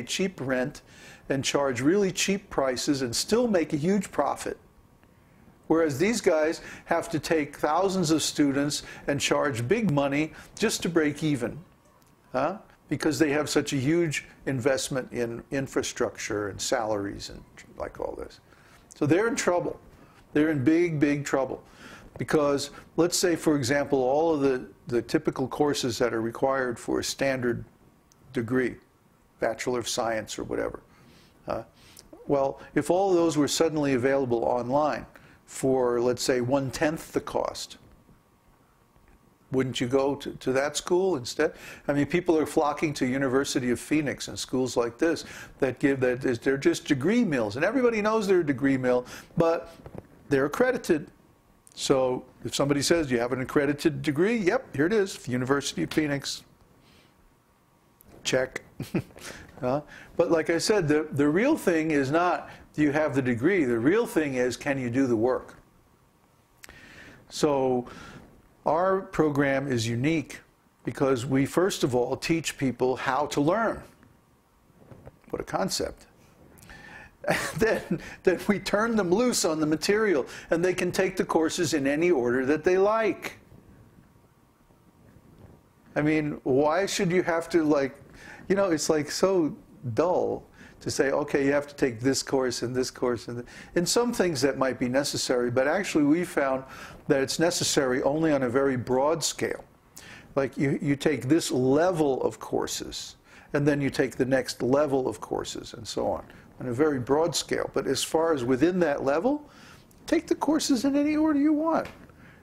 cheap rent and charge really cheap prices and still make a huge profit. Whereas these guys have to take thousands of students and charge big money just to break even, because they have such a huge investment in infrastructure and salaries and like all this. So they're in trouble. They're in big, big trouble. Because let's say, for example, all of the typical courses that are required for a standard degree, Bachelor of Science or whatever. Well, if all of those were suddenly available online for, let's say, 1/10 the cost, wouldn't you go to that school instead? I mean, people are flocking to University of Phoenix and schools like this they're just degree mills. And everybody knows they're a degree mill, but they're accredited. So if somebody says, you have an accredited degree? Yep, here it is, University of Phoenix. Check. But like I said, the real thing is not, do you have the degree? The real thing is, can you do the work? So our program is unique because we, first of all, teach people how to learn. What a concept. Then we turn them loose on the material, and they can take the courses in any order that they like. I mean, why should you have to, like, you know, it's like so dull to say, okay, you have to take this course and this course. And some things that might be necessary, but actually we found that it's necessary only on a very broad scale. Like you take this level of courses, and then you take the next level of courses, and so on a very broad scale. But as far as within that level, take the courses in any order you want.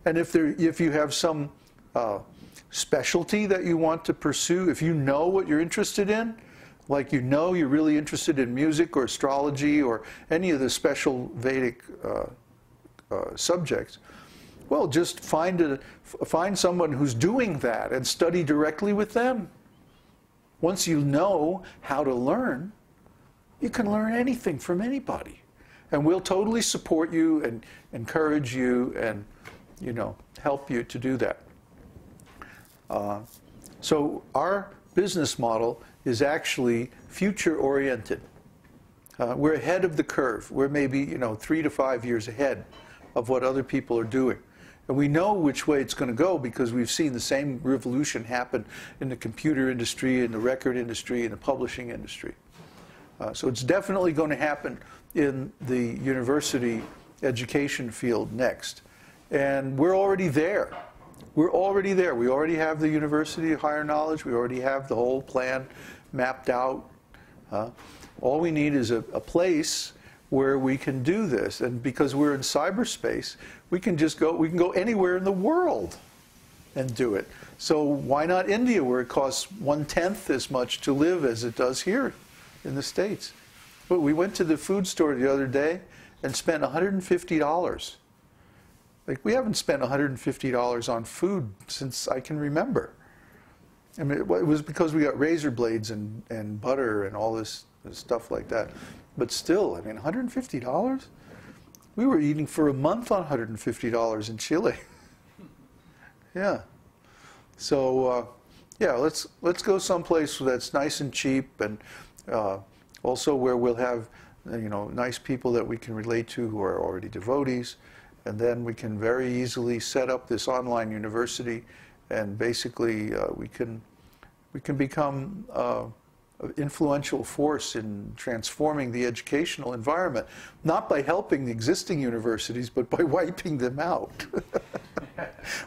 And if you have some specialty that you want to pursue, if you know what you're interested in, like you know you're really interested in music or astrology or any of the special Vedic subjects, well, just find someone who's doing that and study directly with them. Once you know how to learn, you can learn anything from anybody. And we'll totally support you and encourage you and, you know, help you to do that. So our business model is actually future-oriented. We're ahead of the curve. We're maybe, you know, 3 to 5 years ahead of what other people are doing. And we know which way it's going to go because we've seen the same revolution happen in the computer industry, in the record industry, in the publishing industry. So it's definitely going to happen in the university education field next. And we're already there. We're already there. We already have the University of Higher Knowledge. We already have the whole plan mapped out. All we need is a place where we can do this. And because we're in cyberspace, we can go anywhere in the world and do it. So why not India, where it costs 1/10 as much to live as it does here in the States? But we went to the food store the other day and spent $150. Like, we haven't spent $150 on food since I can remember. I mean, it was because we got razor blades and butter and all this stuff like that. But still, I mean, $150? We were eating for a month on $150 in Chile. Yeah. So, yeah, let's go someplace that's nice and cheap, and also where we'll have, you know, nice people that we can relate to who are already devotees. And then we can very easily set up this online university, and basically we can become an influential force in transforming the educational environment, not by helping the existing universities, but by wiping them out.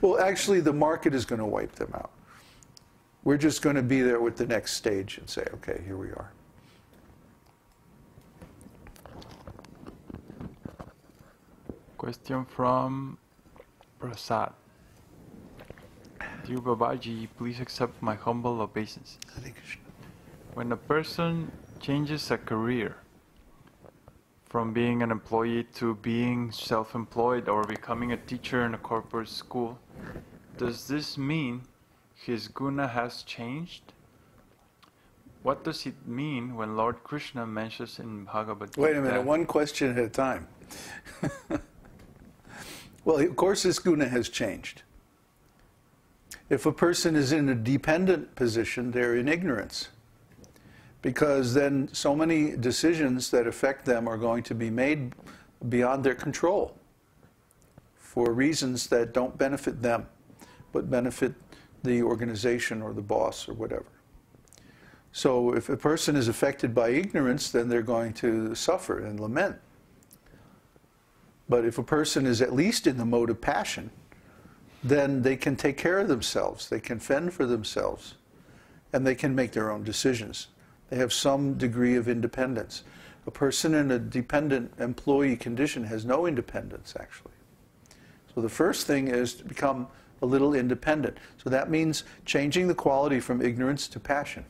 Well, actually, the market is going to wipe them out. We're just going to be there with the next stage and say, okay, here we are. Question from Prasad. Dear Babaji, please accept my humble obeisance. When a person changes a career from being an employee to being self-employed or becoming a teacher in a corporate school, does this mean his guna has changed? What does it mean when Lord Kṛṣṇa mentions in Bhagavad-gītā? Wait a minute, one question at a time. Well, of course his guna has changed. If a person is in a dependent position, they're in ignorance. because then so many decisions that affect them are going to be made beyond their control for reasons that don't benefit them, but benefit the organization or the boss or whatever. So if a person is affected by ignorance, then they're going to suffer and lament. But if a person is at least in the mode of passion, then they can take care of themselves, they can fend for themselves, and they can make their own decisions. They have some degree of independence. A person in a dependent employee condition has no independence, actually. So the first thing is to become a little independent. So that means changing the quality from ignorance to passion.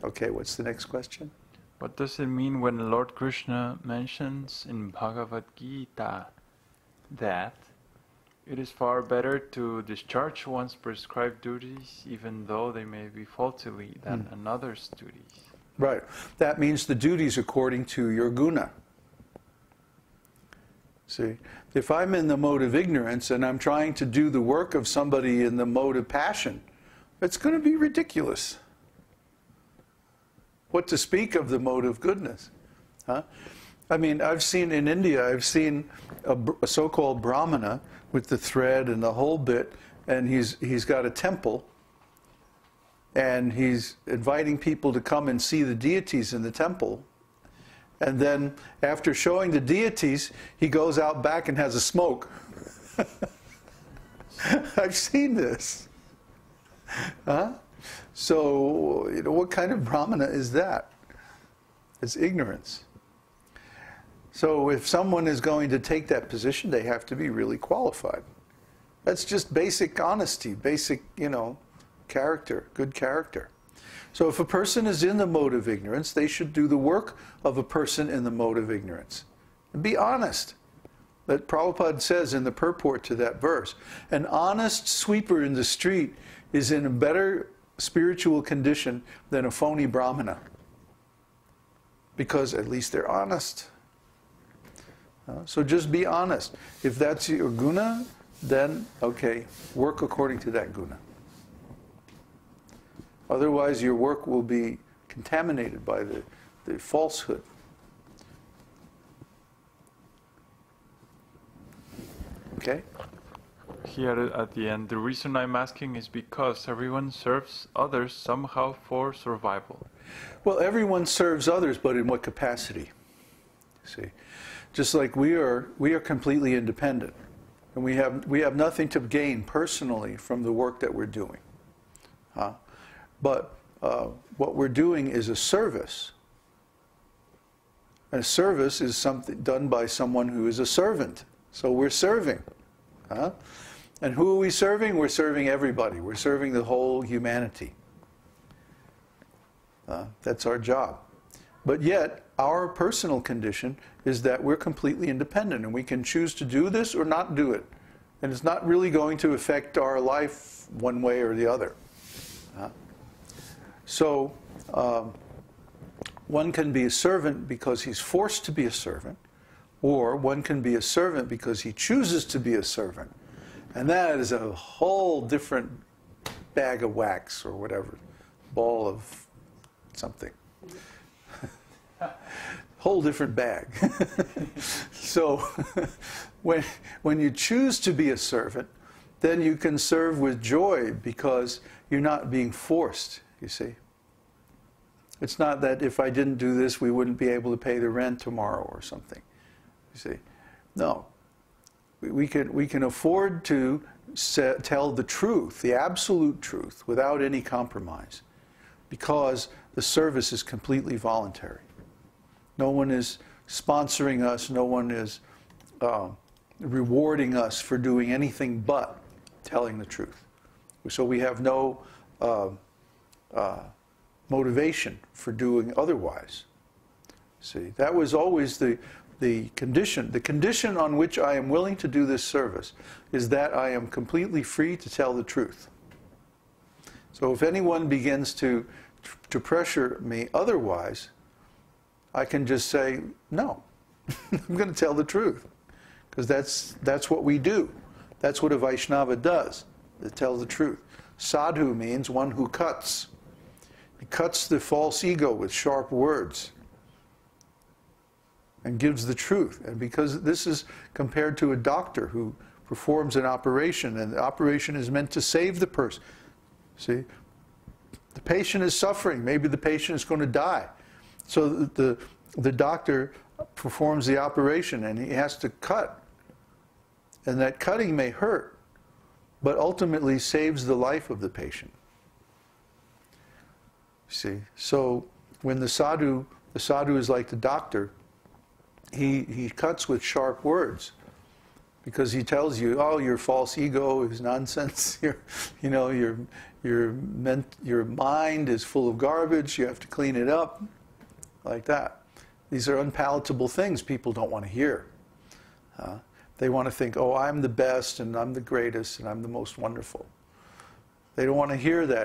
Okay, what's the next question? What does it mean when Lord Kṛṣṇa mentions in Bhagavad-gītā that it is far better to discharge one's prescribed duties, even though they may be faultily, than another's duties? Right. That means the duties according to your guna. See, if I'm in the mode of ignorance and I'm trying to do the work of somebody in the mode of passion, it's going to be ridiculous. What to speak of the mode of goodness? Huh? I mean, I've seen in India, I've seen a so-called brahmana with the thread and the whole bit, and he's got a temple, and he's inviting people to come and see the deities in the temple. And then after showing the deities, he goes out back and has a smoke. I've seen this. Huh? So, you know, what kind of brahmana is that? It's ignorance. So if someone is going to take that position, they have to be really qualified. That's just basic honesty, basic, you know, character, good character. So if a person is in the mode of ignorance, they should do the work of a person in the mode of ignorance. And be honest. That Prabhupada says in the purport to that verse, an honest sweeper in the street is in a better spiritual condition than a phony brahmana. Because at least they're honest. So just be honest. If that's your guna, then, okay, work according to that guna. Otherwise, your work will be contaminated by the falsehood. Okay? Here at the end, the reason I'm asking is because everyone serves others somehow for survival. Well, everyone serves others, but in what capacity? See, just like we are completely independent, and we have nothing to gain personally from the work that we're doing. But what we're doing is a service. And a service is something done by someone who is a servant. So we're serving. And who are we serving? We're serving everybody. We're serving the whole humanity. That's our job. But yet, our personal condition is that we're completely independent, and we can choose to do this or not do it. And it's not really going to affect our life one way or the other. So, one can be a servant because he's forced to be a servant, or one can be a servant because he chooses to be a servant. And that is a whole different bag of wax, or whatever, ball of something. Whole different bag. So, when you choose to be a servant, then you can serve with joy because you're not being forced, you see. It's not that if I didn't do this, we wouldn't be able to pay the rent tomorrow or something. You see. No. We can afford to tell the truth, the absolute truth, without any compromise, because the service is completely voluntary. No one is sponsoring us, no one is rewarding us for doing anything but telling the truth. So we have no motivation for doing otherwise. See, that was always the condition. The condition on which I am willing to do this service is that I am completely free to tell the truth. So if anyone begins to pressure me otherwise, I can just say, no, I'm going to tell the truth. Because that's what we do. That's what a Vaishnava does. It tells the truth. Sadhu means one who cuts. He cuts the false ego with sharp words and gives the truth. And because this is compared to a doctor who performs an operation, and the operation is meant to save the person. See? The patient is suffering. Maybe the patient is going to die. So the doctor performs the operation and he has to cut. And that cutting may hurt, but ultimately saves the life of the patient. See? So when the sadhu is like the doctor, he cuts with sharp words. Because he tells you, oh, your false ego is nonsense. Your mind is full of garbage. You have to clean it up, like that. These are unpalatable things people don't want to hear. They want to think, oh, I'm the best, and I'm the greatest, and I'm the most wonderful. They don't want to hear that